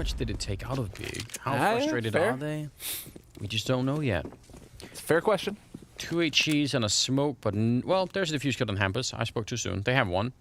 much did it take out of Big? How frustrated are they? We just don't know yet. It's a fair question. 2 HEs and a smoke, but well, there's a defuse kit on Hampus. I spoke too soon. They have one.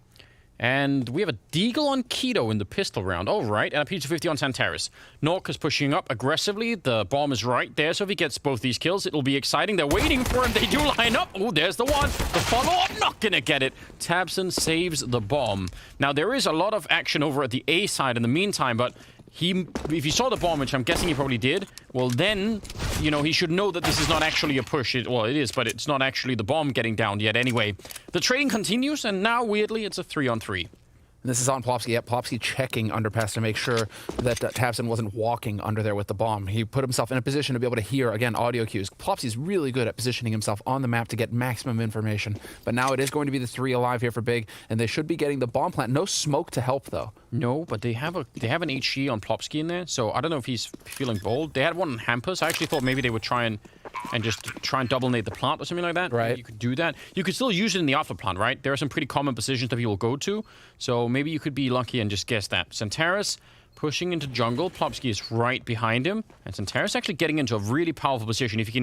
And we have a deagle on Keto in the pistol round. All right, and a P250 on XANTARES. nawwk is pushing up aggressively. The bomb is right there, so if he gets both these kills, it'll be exciting. They're waiting for him. They do line up. Oh, there's the one. The follow-up, not gonna get it. tabseN saves the bomb. Now, there is a lot of action over at the A side in the meantime, but if he saw the bomb, which I'm guessing he probably did, well then, you know, he should know that this is not actually a push. Well, it is, but it's not actually the bomb getting down yet anyway. The trading continues, and now, weirdly, it's a 3-on-3. This is on Plopsky. Yep, Plopsky checking underpass to make sure that tabseN wasn't walking under there with the bomb. He put himself in a position to be able to hear, again, audio cues. Plopsky's really good at positioning himself on the map to get maximum information. But now it is going to be the 3 alive here for Big, and they should be getting the bomb plant. No smoke to help, though. No, but they have an HE on Plopsky in there, so I don't know if he's feeling bold. They had one on Hampus. I actually thought maybe they would try and just try and double nade the plant or something like that. Right. You could do that. You could still use it in the after plant, right? There are some pretty common positions that people go to, so maybe you could be lucky and just guess that. XANTARES pushing into jungle. Plopsky is right behind him, and XANTARES actually getting into a really powerful position. If he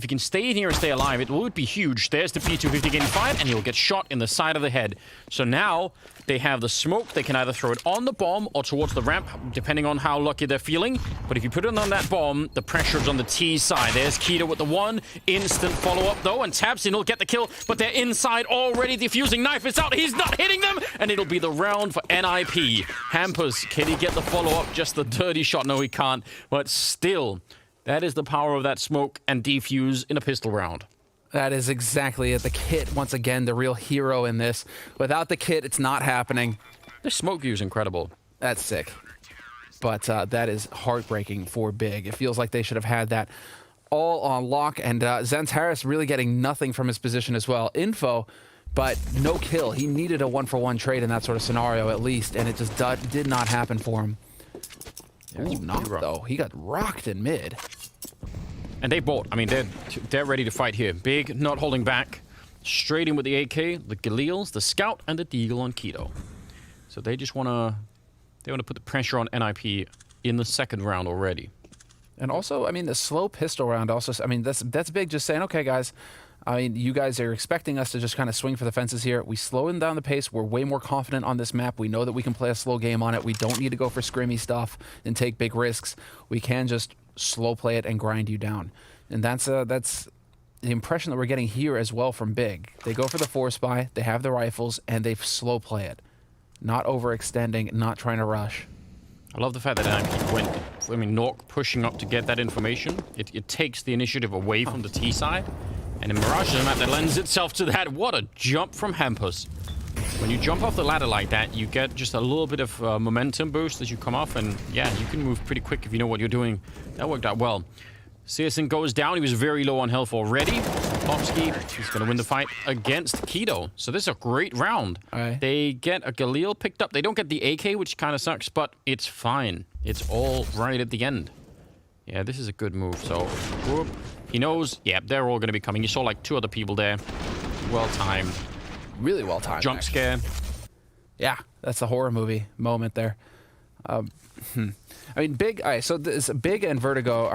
can stay in here and stay alive, it would be huge. There's the P250 getting fired, and he'll get shot in the side of the head. So now they have the smoke. They can either throw it on the bomb or towards the ramp, depending on how lucky they're feeling. But if you put it on that bomb, the pressure's on the T side. There's Keto with the one. Instant follow-up, though, and tabseN will get the kill, but they're inside already. Diffusing knife is out. He's not hitting them, and it'll be the round for NIP. Hampus, can he get the follow-up? Just the dirty shot. No, he can't. But still, that is the power of that smoke and defuse in a pistol round. That is exactly it. The kit, once again, the real hero in this. Without the kit, it's not happening. The smoke view is incredible. That's sick. But that is heartbreaking for Big. It feels like they should have had that all on lock. And XANTARES really getting nothing from his position as well. Info, but no kill. He needed a 1-for-1 trade in that sort of scenario at least, and it just did not happen for him. Ooh, knocked, though. He got rocked in mid. And they bought. I mean, they're ready to fight here. Big, not holding back. Straight in with the AK, the Galils, the Scout, and the Deagle on Keto. So they just want to put the pressure on NIP in the second round already. And also, I mean, the slow pistol round also, I mean, that's Big just saying, okay, guys, I mean, you guys are expecting us to just kind of swing for the fences here. We slowing down the pace. We're way more confident on this map. We know that we can play a slow game on it. We don't need to go for scrimmy stuff and take big risks. We can just slow play it and grind you down. And that's the impression that we're getting here as well from Big. They go for the 4-spy, they have the rifles, and they slow play it. Not overextending, not trying to rush. I love the fact that nawwk pushing up to get that information. It takes the initiative away from the T side. And in Mirage is a map that lends itself to that. What a jump from Hampus. When you jump off the ladder like that, you get just a little bit of momentum boost as you come off. And yeah, you can move pretty quick if you know what you're doing. That worked out well. syrson goes down. He was very low on health already. Plopsky is going to win the fight against Keto. So this is a great round. Right. They get a Galil picked up. They don't get the AK, which kind of sucks, but it's fine. It's all right at the end. Yeah, this is a good move. So, whoop. He knows, yeah, they're all going to be coming. You saw like 2 other people there. Well-timed. Really well-timed. Jump scare. Yeah, that's the horror movie moment there. I mean, Big, all right, so this Big and Vertigo,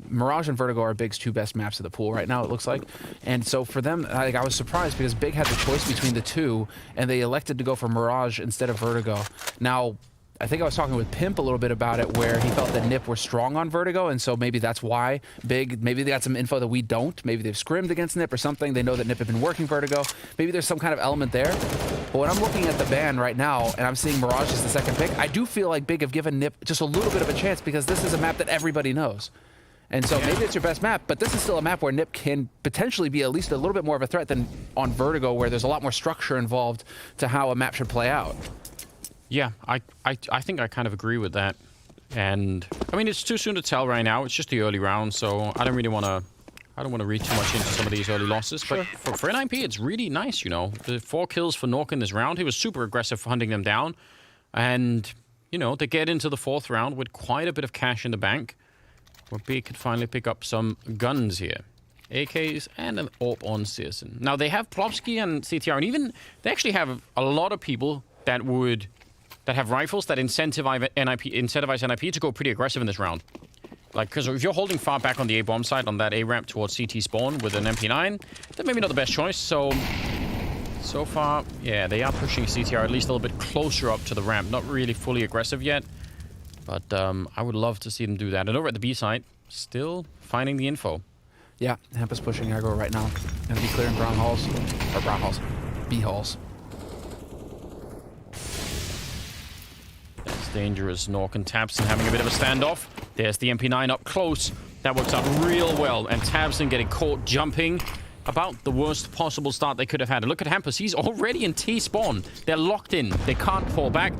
Mirage and Vertigo are Big's 2 best maps of the pool right now, it looks like. And so for them, I was surprised because Big had the choice between the 2, and they elected to go for Mirage instead of Vertigo. Now, I think I was talking with Pimp a little bit about it, where he felt that NIP were strong on Vertigo, and so maybe that's why Big, maybe they got some info that we don't. Maybe they've scrimmed against NIP or something. They know that NIP have been working Vertigo. Maybe there's some kind of element there. But when I'm looking at the ban right now, and I'm seeing Mirage as the second pick, I do feel like Big have given NIP just a little bit of a chance, because this is a map that everybody knows. And so maybe it's your best map, but this is still a map where NIP can potentially be at least a little bit more of a threat than on Vertigo, where there's a lot more structure involved to how a map should play out. Yeah, I think I kind of agree with that. And I mean, it's too soon to tell right now. It's just the early round, so I don't really want to read too much into some of these early losses. But for NIP, it's really nice, you know. The 4 kills for nawwk in this round. He was super aggressive for hunting them down. And, you know, they get into the 4th round with quite a bit of cash in the bank, where B could finally pick up some guns here. AKs and an AWP on syrson. Now, they have Plopsky and CTR, and even they actually have a lot of people that would that have rifles that incentivize NIP to go pretty aggressive in this round. Like, because if you're holding far back on the A bomb side on that A ramp towards CT spawn with an MP9, that maybe not the best choice. So far, yeah, they are pushing CTR at least a little bit closer up to the ramp. Not really fully aggressive yet, but I would love to see them do that. And over at the B side, still finding the info. Yeah, Hemp is pushing aggro right now. Gonna be clearing brown halls. Or brown halls. B halls. That's dangerous. Nork and tabseN having a bit of a standoff. There's the MP9 up close. That works out real well. And tabseN getting caught jumping. About the worst possible start they could have had. And look at Hampus. He's already in T spawn. They're locked in. They can't fall back.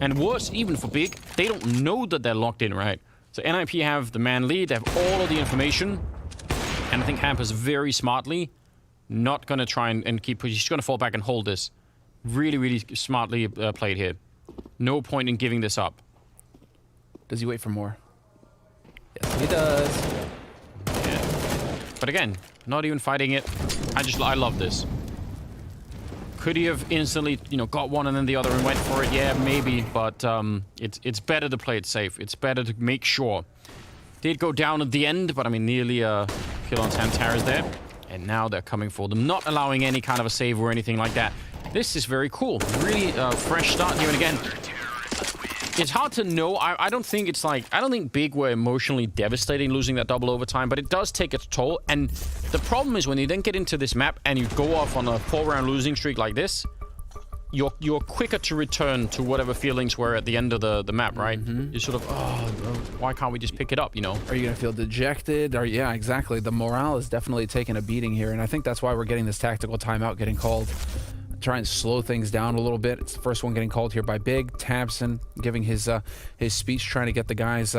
And worse, even for Big, they don't know that they're locked in, right? So NIP have the man lead. They have all of the information. And I think Hampus very smartly not going to try and keep pushing. He's going to fall back and hold this. Really, really smartly played here. No point in giving this up. Does he wait for more? Yes, he does. Yeah. But again, not even fighting it. I love this. Could he have instantly, got one and then the other and went for it? Yeah, maybe. But it's better to play it safe. It's better to make sure. Did go down at the end, but I mean, nearly a kill on XANTARES there. And now they're coming for them, not allowing any kind of a save or anything like that. This is very cool. Really fresh start here. And again, it's hard to know. I don't think it's like... I don't think Big were emotionally devastating losing that double overtime, but it does take its toll. And the problem is when you then get into this map and you go off on a 4-round losing streak like this, you're quicker to return to whatever feelings were at the end of the map, right? You're sort of, oh, why can't we just pick it up, Are you going to feel dejected? Or yeah, exactly. The morale is definitely taking a beating here, and I think that's why we're getting this tactical timeout getting called. Try and slow things down a little bit. It's the first one getting called here by Big. tabseN giving his speech, trying to get the guys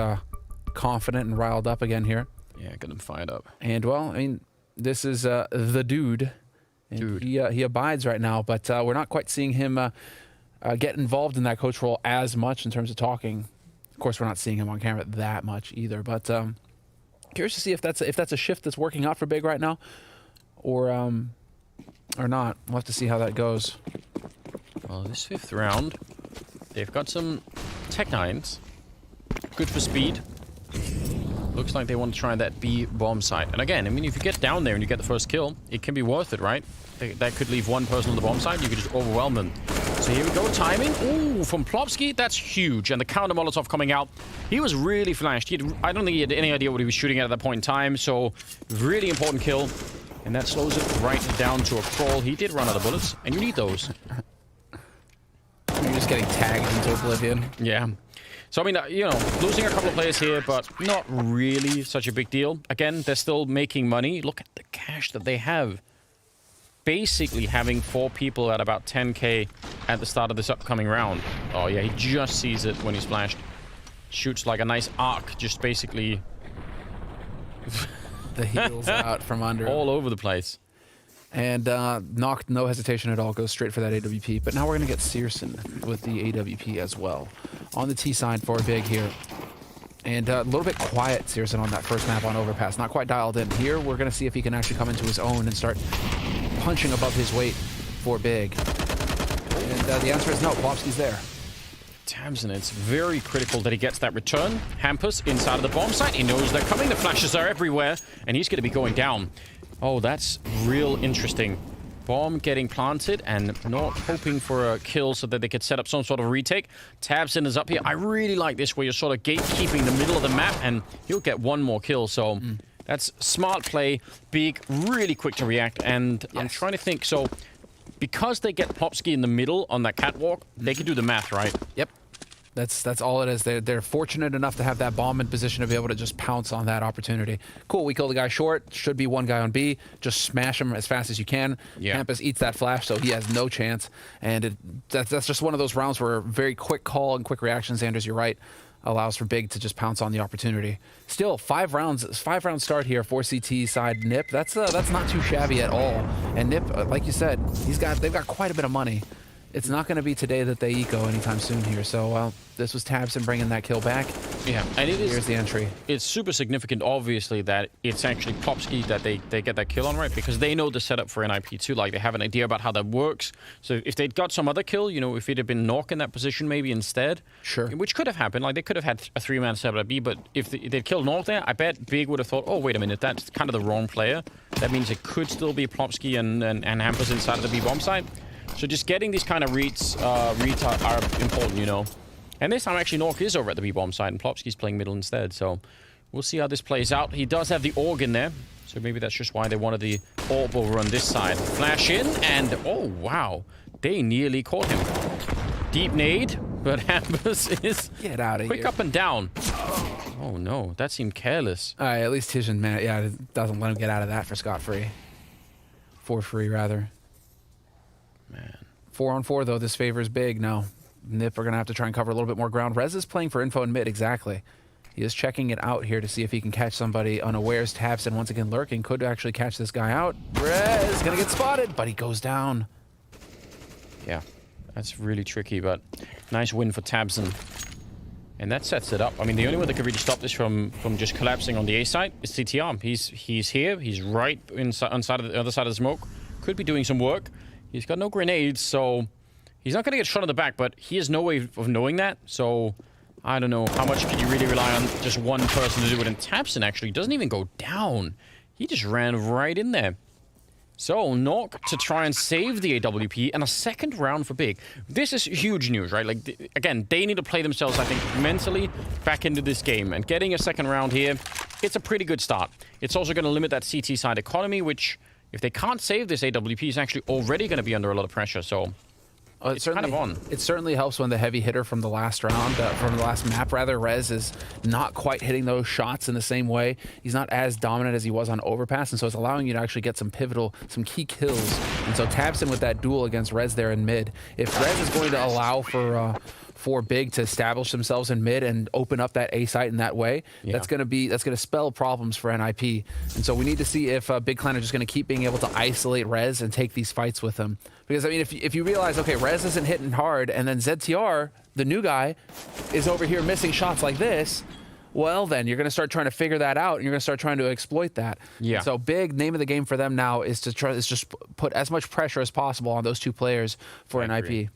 confident and riled up again here. Yeah, get them fired up. And, well, I mean, this is the dude. And he abides right now, but we're not quite seeing him get involved in that coach role as much in terms of talking. Of course, we're not seeing him on camera that much either, but curious to see if that's a shift that's working out for Big right now, or not. We'll have to see how that goes. Well, this 5th round, they've got some Tech 9s. Good for speed. Looks like they want to try that B bomb site. And again, I mean, if you get down there and you get the first kill, it can be worth it, right? That could leave one person on the bomb site. You could just overwhelm them. So here we go, timing. Ooh, from ropz, that's huge. And the counter Molotov coming out. He was really flashed. I don't think he had any idea what he was shooting at that point in time. So really important kill. And that slows it right down to a crawl. He did run out of bullets, and you need those. You're just getting tagged into oblivion. Yeah. So, I mean, losing a couple of players here, but not really such a big deal. Again, they're still making money. Look at the cash that they have. Basically having 4 people at about 10k at the start of this upcoming round. Oh, yeah, he just sees it when he's flashed. Shoots like a nice arc, just basically... the heels out from under. All over the place. And knocked, no hesitation at all, goes straight for that AWP. But now we're going to get syrson with the AWP as well. On the T side for Big here. And a little bit quiet syrson on that first map on Overpass. Not quite dialed in. Here, we're going to see if he can actually come into his own and start punching above his weight for Big. And the answer is no. ropz's there. tabseN, it's very critical that he gets that return. Hampus inside of the bomb site. He knows they're coming. The flashes are everywhere. And he's going to be going down. Oh, that's real interesting. Bomb getting planted and not hoping for a kill so that they could set up some sort of retake. tabseN is up here. I really like this where you're sort of gatekeeping the middle of the map and he'll get one more kill. So that's smart play. Big, really quick to react. And yes. I'm trying to think. So because they get ropz in the middle on that catwalk, they can do the math, right? Yep. That's all it is. They're fortunate enough to have that bomb in position to be able to just pounce on that opportunity. Cool, we kill the guy short. Should be one guy on B. Just smash him as fast as you can. Yeah. Hampus eats that flash, so he has no chance. And that's just one of those rounds where very quick call and quick reactions, Anders, you're right, allows for Big to just pounce on the opportunity. Still, 5 round start here for CT side Nip. That's not too shabby at all. And Nip, like you said, they've got quite a bit of money. it's not going to be today that they eco anytime soon here. So, well, this was tabseN bringing that kill back. Yeah, and Here's the entry. It's super significant, obviously, that it's actually plotzki that they get that kill on, right? Because they know the setup for NIP too. Like, they have an idea about how that works. So if they'd got some other kill, you know, if it had been nawwk in that position maybe instead, Sure. which could have happened. Like, they could have had a 3-man setup at B, but if they'd killed nawwk there, I bet Big would have thought, oh, wait a minute, that's kind of the wrong player. That means it could still be plotzki and hampers inside of the B bomb site. So just getting these kind of reads are important, you know. And this time, actually, nawwk is over at the B-bomb side, and plotzki's playing middle instead. So we'll see how this plays out. He does have the org in there, so maybe that's just why they wanted the orb over on this side. Flash in, and oh, wow. They nearly caught him. Deep nade, but hampers is Get out of quick here. up and down. Oh, no. That seemed careless. All right, at least tiziaN, man, yeah, it doesn't let him get out of that for scot-free. For free, rather. Man. 4-on-4, though, this favors Big now. Nip are going to have to try and cover a little bit more ground. Brehze is playing for info in mid, exactly. He is checking it out here to see if he can catch somebody unawares. tabseN once again lurking. Could actually catch this guy out. Brehze is going to get spotted, but he goes down. Yeah, that's really tricky, but nice win for tabseN. And that sets it up. I mean, the only one that could really stop this from just collapsing on the A site is tiziaN. He's here. He's right inside on the other side of the smoke. Could be doing some work. He's got no grenades, so he's not going to get shot in the back, but he has no way of knowing that. So I don't know how much can you really rely on just one person to do it. And tabseN actually doesn't even go down. He just ran right in there. So nawwk to try and save the AWP and a second round for Big. This is huge news, right? Like, again, they need to play themselves, I think, mentally back into this game. And getting a second round here, it's a pretty good start. It's also going to limit that CT side economy, which, if they can't save this AWP, is actually already going to be under a lot of pressure. So it's kind of on. It certainly helps when the heavy hitter from the last round, from the last map rather, Rez, is not quite hitting those shots in the same way. He's not as dominant as he was on Overpass, and so it's allowing you to actually get some key kills. And so tabseN with that duel against Rez there in mid. If Rez is going to allow for Big to establish themselves in mid and open up that A site in that way, that's going to spell problems for NIP. And so we need to see if Big Clan are just going to keep being able to isolate Rez and take these fights with him. Because, I mean, if you realize, okay, Rez isn't hitting hard, and then ZTR, the new guy, is over here missing shots like this, well, then you're going to start trying to figure that out, and you're going to start trying to exploit that. Yeah. And so Big, name of the game for them now is to just put as much pressure as possible on those two players for NIP.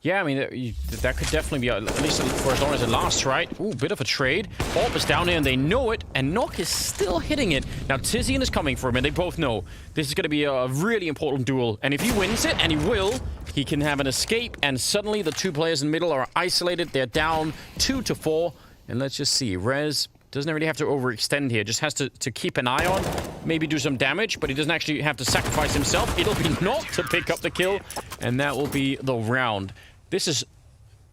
Yeah, I mean, that could definitely be, at least for as long as it lasts, right? Ooh, bit of a trade. Orb is down there, and they know it, and nawwk is still hitting it. Now, tiziaN is coming for him, and they both know this is going to be a really important duel. And if he wins it, and he will, he can have an escape, and suddenly the two players in the middle are isolated. They're down 2-4, and let's just see. Rez doesn't really have to overextend here, just has to keep an eye on, maybe do some damage, but he doesn't actually have to sacrifice himself. It'll be nawwk to pick up the kill, and that will be the round. This is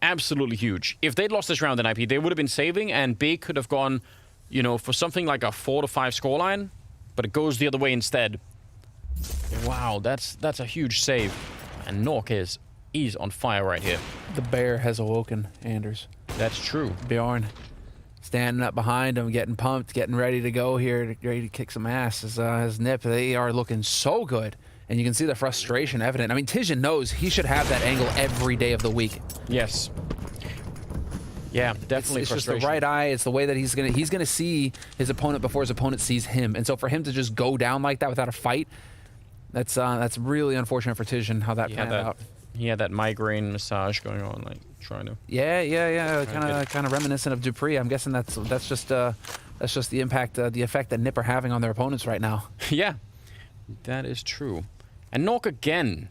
absolutely huge. If they'd lost this round in IP, they would have been saving, and Big could have gone, you know, for something like a 4-5 scoreline, but it goes the other way instead. Wow, that's a huge save. And nawwk he's on fire right here. The bear has awoken, Anders. That's true. Bjorn standing up behind him, getting pumped, getting ready to go here, ready to kick some ass. His Nip, they are looking so good. And you can see the frustration evident. I mean, tiziaN knows he should have that angle every day of the week. Yes. Yeah, definitely. It's just the right eye. It's the way that he's gonna see his opponent before his opponent sees him. And so for him to just go down like that without a fight, that's really unfortunate for tiziaN how that panned out. He had that migraine massage going on, like trying to. Yeah. Kind of reminiscent of dupreeh. I'm guessing that's just the impact, the effect that Nip are having on their opponents right now. Yeah, that is true. And nawwk again,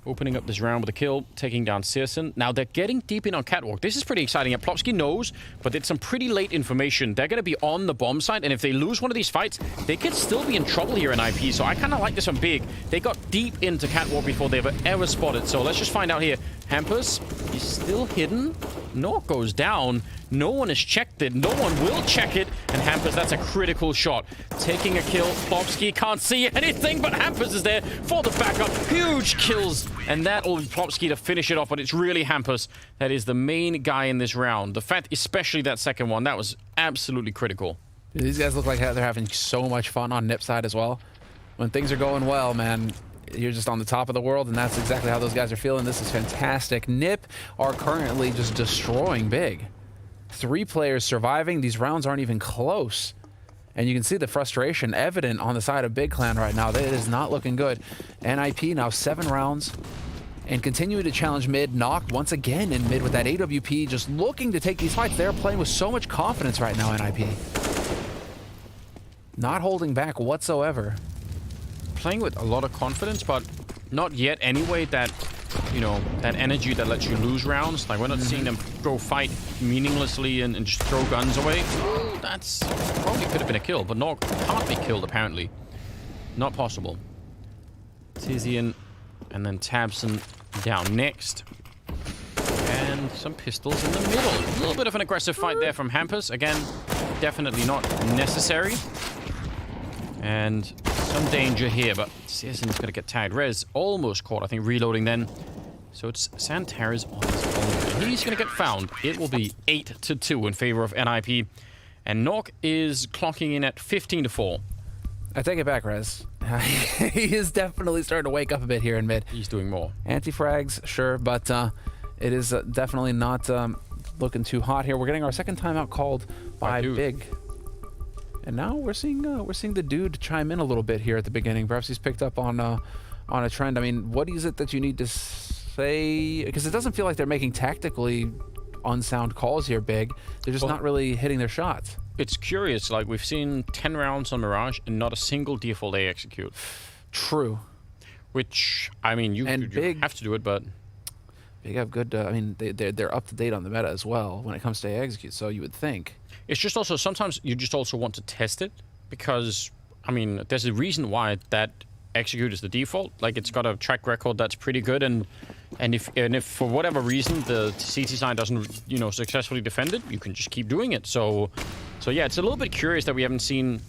opening up this round with a kill, taking down syrson. Now they're getting deep in on catwalk. This is pretty exciting. plotzki knows, but it's some pretty late information. They're going to be on the bomb site, and if they lose one of these fights, they could still be in trouble here in IP. So I kind of like this one Big. They got deep into catwalk before they were ever spotted. So let's just find out here. Hampers, he's still hidden. nawwk goes down. No one has checked it. No one will check it. And Hampers, that's a critical shot. Taking a kill. plotzki can't see anything, but Hampers is there for the backup. Huge kills. And that will be plotzki to finish it off, but it's really Hampers that is the main guy in this round. The fact, especially that second one, that was absolutely critical. These guys look like they're having so much fun on Nip side as well. When things are going well, man, You're just on the top of the world, and that's exactly how those guys are feeling. This is fantastic. Nip are currently just destroying Big. 3 players surviving. These rounds aren't even close. And you can see the frustration evident on the side of Big Clan right now. It is not looking good. NIP now 7 rounds and continuing to challenge mid. Nawwk once again in mid with that AWP, just looking to take these fights. They're playing with so much confidence right now, NIP. Not holding back whatsoever. Playing with a lot of confidence, but not yet anyway that, you know, that energy that lets you lose rounds. Like, we're not seeing them go fight meaninglessly and just throw guns away. Ooh, that's probably could have been a kill, but Nawwk can't be killed, apparently. Not possible. tiziaN and then tabseN down next. And some pistols in the middle. A little bit of an aggressive fight there from hampus. Again, definitely not necessary. And some danger here, but CSGO is going to get tagged. Rez almost caught, I think, reloading then. So it's XANTARES on his own. And he's going to get found. It will be 8-2 in favor of NIP. And Nawwk is clocking in at 15-4. I take it back, Rez. He is definitely starting to wake up a bit here in mid. He's doing more. Anti-frags, sure, but it is definitely not looking too hot here. We're getting our second timeout called by Big. And now we're seeing the dude chime in a little bit here at the beginning. Perhaps he's picked up on a trend. I mean, what is it that you need to say? Because it doesn't feel like they're making tactically unsound calls here, Big. They're just not really hitting their shots. It's curious. Like, we've seen 10 rounds on Mirage and not a single default they execute. True. Which, I mean, you have to do it, but Big have good. I mean, they're up to date on the meta as well when it comes to execute. So you would think. It's just also sometimes you just also want to test it because, I mean, there's a reason why that execute is the default. Like, it's got a track record that's pretty good, and if for whatever reason the CT side doesn't, you know, successfully defend it, you can just keep doing it. So yeah, it's a little bit curious that we haven't seen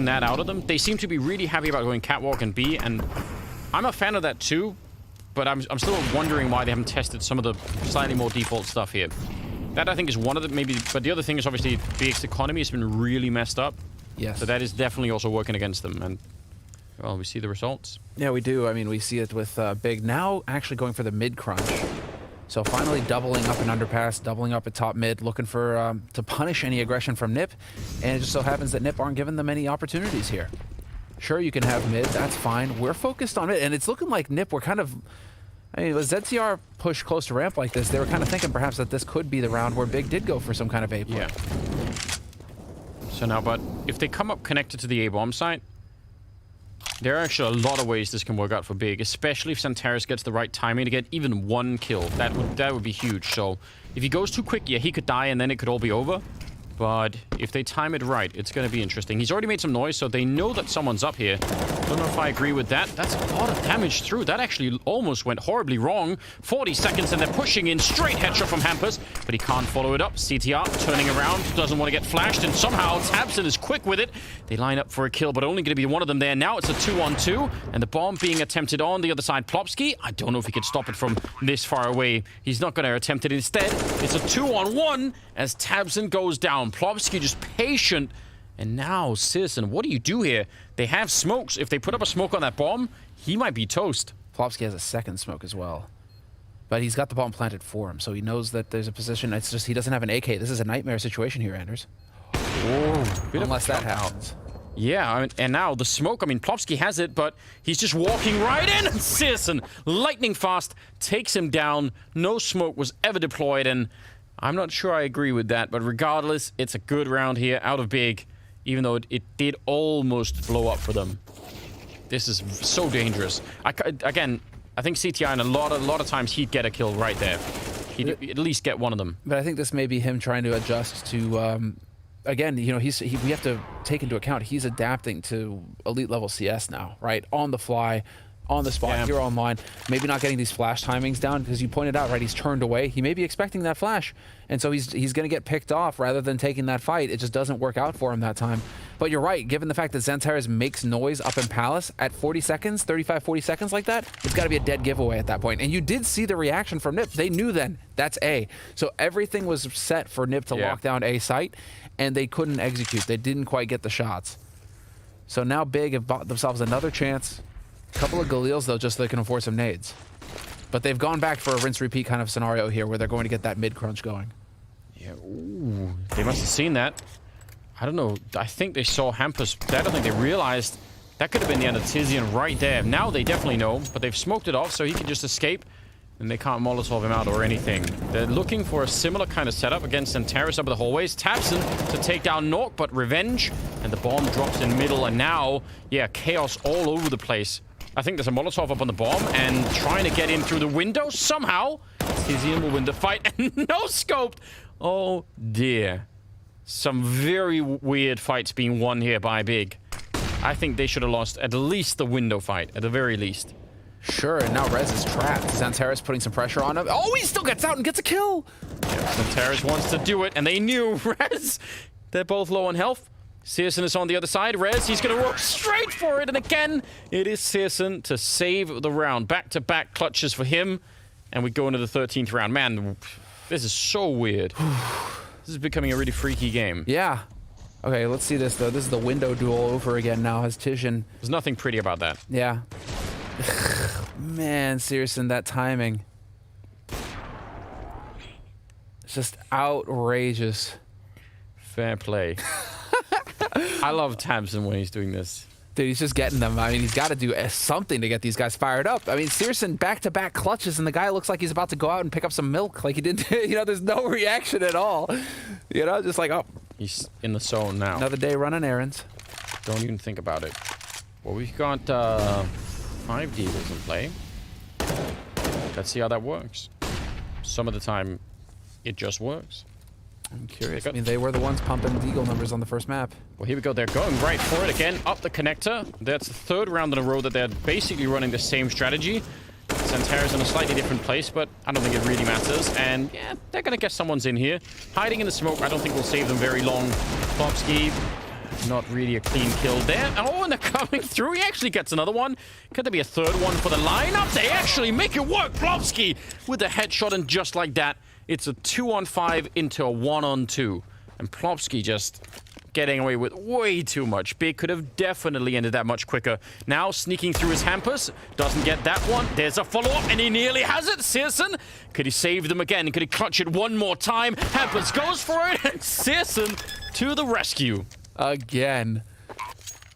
that out of them. They seem to be really happy about going catwalk and B, and I'm a fan of that too. But I'm still wondering why they haven't tested some of the slightly more default stuff here. That, I think, is one of the maybe. But the other thing is obviously BX economy has been really messed up. Yes. So that is definitely also working against them. And, well, we see the results. Yeah, we do. I mean, we see it with Big now actually going for the mid crunch. So finally doubling up an underpass, doubling up at top mid, looking for to punish any aggression from Nip. And it just so happens that Nip aren't giving them any opportunities here. Sure, you can have mid. That's fine. We're focused on it. And it's looking like Nip, we're kind of... I mean, with ZTR push close to ramp like this, they were kind of thinking perhaps that this could be the round where Big did go for some kind of A play. Yeah. So now, but if they come up connected to the A-bomb site, there are actually a lot of ways this can work out for Big, especially if XANTARES gets the right timing to get even one kill. That would be huge. So if he goes too quick, yeah, he could die and then it could all be over. But if they time it right, it's going to be interesting. He's already made some noise, so they know that someone's up here. Don't know if I agree with that. That's a lot of damage through. That actually almost went horribly wrong. 40 seconds, and they're pushing in. Straight headshot from hampus, but he can't follow it up. CTR turning around, doesn't want to get flashed, and somehow tabseN is quick with it. They line up for a kill, but only going to be one of them there. Now it's a 2-on-2, and the bomb being attempted on the other side. ropz, I don't know if he can stop it from this far away. He's not going to attempt it. Instead, it's a 2-on-1 as tabseN goes down. ropz just patient. And now, syrson, what do you do here? They have smokes. If they put up a smoke on that bomb, he might be toast. ropz has a second smoke as well. But he's got the bomb planted for him, so he knows that there's a position. It's just he doesn't have an AK. This is a nightmare situation here, Anders. Unless that happens. Yeah, and now the smoke, I mean, ropz has it, but he's just walking right in. And syrson, lightning fast, takes him down. No smoke was ever deployed, and I'm not sure I agree with that, but regardless, it's a good round here out of Big, even though it did almost blow up for them. This is so dangerous. Again, I think CTI, a lot of times he'd get a kill right there. He'd at least get one of them. But I think this may be him trying to adjust to, again, you know, we have to take into account he's adapting to elite level CS now, right? On the fly, on the spot, here online, maybe not getting these flash timings down because you pointed out, right, he's turned away. He may be expecting that flash, and so he's going to get picked off rather than taking that fight. It just doesn't work out for him that time. But you're right, given the fact that XANTARES makes noise up in Palace at 40 seconds, 35, 40 seconds like that, it's got to be a dead giveaway at that point. And you did see the reaction from Nip. They knew then, that's A. So everything was set for Nip to lock down A site, and they couldn't execute. They didn't quite get the shots. So now Big have bought themselves another chance Couple of Galils, though, just so they can afford some nades. But they've gone back for a rinse-repeat kind of scenario here where they're going to get that mid-crunch going. Yeah, ooh. They must have seen that. I don't know. I think they saw Hampus. I don't think they realized that could have been the end of tiziaN right there. Now they definitely know, but they've smoked it off so he can just escape. And they can't Molotov him out or anything. They're looking for a similar kind of setup against XANTARES up the hallways. tabseN to take down nawwk, but revenge. And the bomb drops in middle. And now, yeah, chaos all over the place. I think there's a Molotov up on the bomb and trying to get in through the window somehow. tiziaN will win the fight and no scoped. Oh dear. Some very weird fights being won here by Big. I think they should have lost at least the window fight, at the very least. Sure, and now Rez is trapped. XANTARES putting some pressure on him. Oh, he still gets out and gets a kill! Yeah, XANTARES wants to do it, and they knew Rez. They're both low on health. syrson is on the other side. Rez, he's going to walk straight for it, and again, it is syrson to save the round. Back-to-back clutches for him, and we go into the 13th round. Man, this is so weird. This is becoming a really freaky game. Yeah. Okay, let's see this, though. This is the window duel over again now as tiziaN. There's nothing pretty about that. Yeah. Man, syrson, that timing. It's just outrageous. Fair play. I love tabseN when he's doing this. Dude, he's just getting them. I mean, he's got to do something to get these guys fired up. I mean, syrson back-to-back clutches, and the guy looks like he's about to go out and pick up some milk. Like he didn't, you know, there's no reaction at all. You know, just like, oh. He's in the zone now. Another day running errands. Don't even think about it. Well, we've got 5 deagles in play. Let's see how that works. Some of the time, it just works. I'm curious. I mean, they were the ones pumping deagle numbers on the first map. Well, here we go. They're going right for it again. Up the connector. That's the 3rd round in a row that they're basically running the same strategy. XANTARES in a slightly different place, but I don't think it really matters. And yeah, they're going to guess someone's in here. Hiding in the smoke, I don't think will save them very long. ropz, not really a clean kill there. Oh, and they're coming through. He actually gets another one. Could there be a 3rd one for the lineup? They actually make it work. ropz with a headshot, and just like that, it's a 2-on-5 into a 1-on-2. And ropz just getting away with way too much. Big could have definitely ended that much quicker. Now sneaking through his Hampus. Doesn't get that one. There's a follow-up, and he nearly has it. syrson, could he save them again? Could he clutch it one more time? Hampus goes for it, and syrson to the rescue. Again.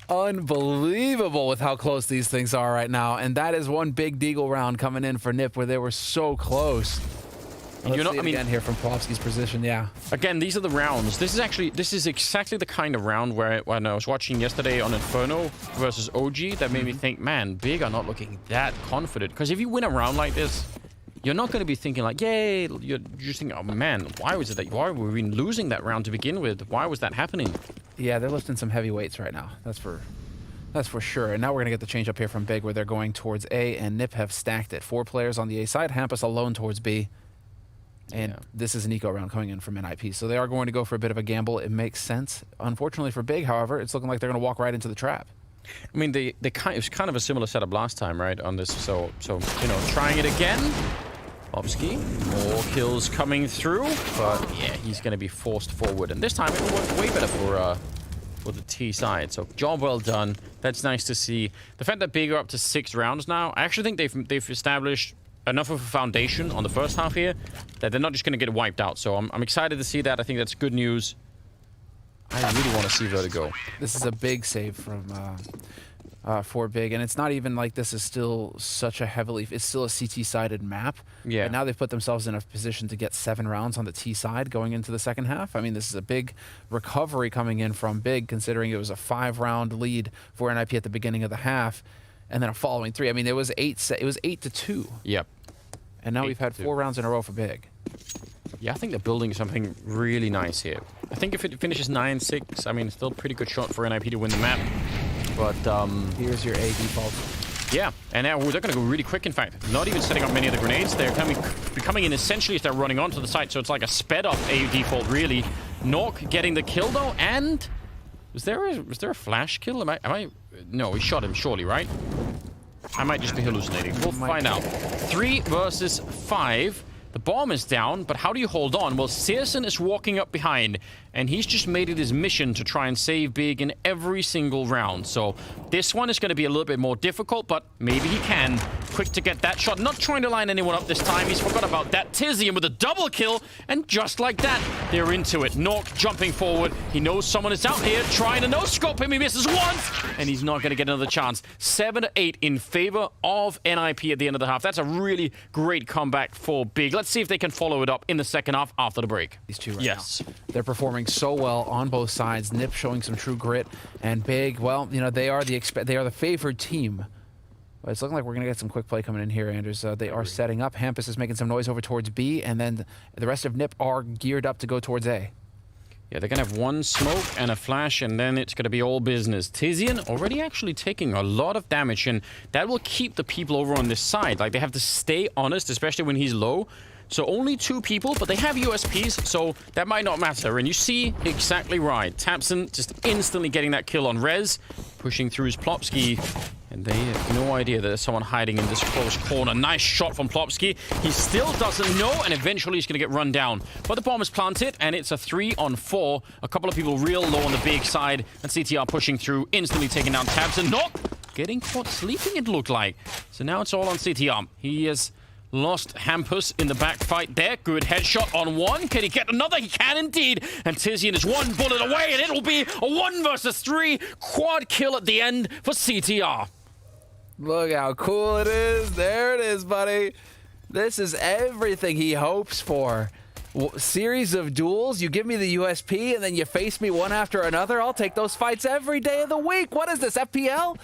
Unbelievable with how close these things are right now. And that is one big deagle round coming in for NiP where they were so close. Let's see it again here from ropz's position, yeah. Again, these are the rounds. This is exactly the kind of round where when I was watching yesterday on Inferno versus OG, that made me think, man, Big are not looking that confident. Because if you win a round like this, you're not going to be thinking like, yay. You're just thinking, oh man, why were we losing that round to begin with? Why was that happening? Yeah, they're lifting some heavy weights right now. That's for sure. And now we're going to get the change up here from Big where they're going towards A, and NiP have stacked it. 4 players on the A side, Hampus alone towards B. And this is an eco round coming in from NIP. So they are going to go for a bit of a gamble. It makes sense. Unfortunately for Big, however, it's looking like they're going to walk right into the trap. I mean, it was kind of a similar setup last time, right, on this. So you know, trying it again. ropz, more kills coming through. But yeah, he's going to be forced forward. And this time it will work way better for the T side. So job well done. That's nice to see. The fact that Big are up to 6 rounds now, I actually think they've established enough of a foundation on the first half here that they're not just going to get wiped out. So I'm excited to see that. I think that's good news. I really want to see Vertigo. This is a big save from for Big, and it's not even like this is still such a heavily... It's still a CT-sided map. Yeah. But now they've put themselves in a position to get 7 rounds on the T side going into the second half. I mean, this is a big recovery coming in from Big, considering it was a 5-round lead for NIP at the beginning of the half, and then a following 3. I mean, it was 8-2. Yep. And now we've had 4 rounds in a row for Big. Yeah, I think they're building something really nice here. I think if it finishes 9-6, I mean, still a pretty good shot for NIP to win the map. But, here's your A default. Yeah, and now they're going to go really quick, in fact. Not even setting up many of the grenades. They're coming in essentially as they're running onto the site, so it's like a sped-up A default, really. nawwk getting the kill, though, and... Was there a flash kill? No, he shot him, surely, right? I might just be hallucinating. We'll find out. 3 versus 5. The bomb is down, but how do you hold on? Well, syrson is walking up behind, and he's just made it his mission to try and save big in every single round. So this one is going to be a little bit more difficult, but maybe he can. Quick to get that shot. Not trying to line anyone up this time. He's forgot about that. tiziaN with a double kill, and just like that, they're into it. nawwk jumping forward. He knows someone is out here trying to no-scope him. He misses once, and he's not going to get another chance. 7-8 in favor of NIP at the end of the half. That's a really great comeback for big. Let's see if they can follow it up in the second half after the break. These two right now. They're performing so well on both sides. Nip showing some true grit, and big, well, you know, they are the favored team. But it's looking like we're going to get some quick play coming in here, Anders. They are setting up. Hampus is making some noise over towards B, and then the rest of Nip are geared up to go towards A. Yeah, they're going to have one smoke and a flash, and then it's going to be all business. tiziaN already actually taking a lot of damage, and that will keep the people over on this side. Like, they have to stay honest, especially when he's low. So only 2 people, but they have USPs, so that might not matter. And you see exactly right. tabseN just instantly getting that kill on Rez, pushing through his plopski. And they have no idea that there's someone hiding in this close corner. Nice shot from plopski. He still doesn't know, and eventually he's going to get run down. But the bomb is planted, and it's a 3-on-4. A couple of people real low on the big side. And CTR pushing through, instantly taking down tabseN. Not getting caught sleeping, it looked like. So now it's all on CTR. He has lost Hampus in the back fight there. Good headshot on one. Can he get another? He can indeed. And tiziaN is 1 bullet away, and it'll be a 1 versus 3 quad kill at the end for CTR. Look how cool it is. There it is, buddy. This is everything he hopes for. Series of duels. You give me the USP, and then you face me one after another. I'll take those fights every day of the week. What is this, FPL?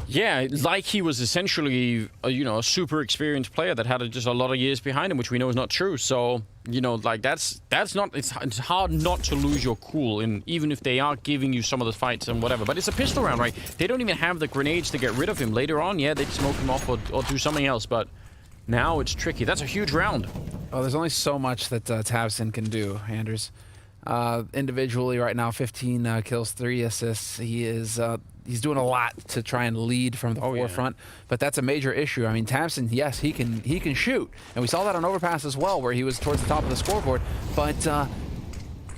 Yeah, like he was essentially, you know, a super experienced player that had just a lot of years behind him, which we know is not true. So, you know, like that's not, it's hard not to lose your cool, even if they are giving you some of the fights and whatever. But it's a pistol round, right? They don't even have the grenades to get rid of him. Later on, yeah, they'd smoke him off or do something else, but now it's tricky. That's a huge round. Oh, there's only so much that tabseN can do, Anders. Individually right now, 15 kills, 3 assists. He's doing a lot to try and lead from the forefront, but that's a major issue. I mean, tabseN, yes, he can shoot, and we saw that on Overpass as well, where he was towards the top of the scoreboard. But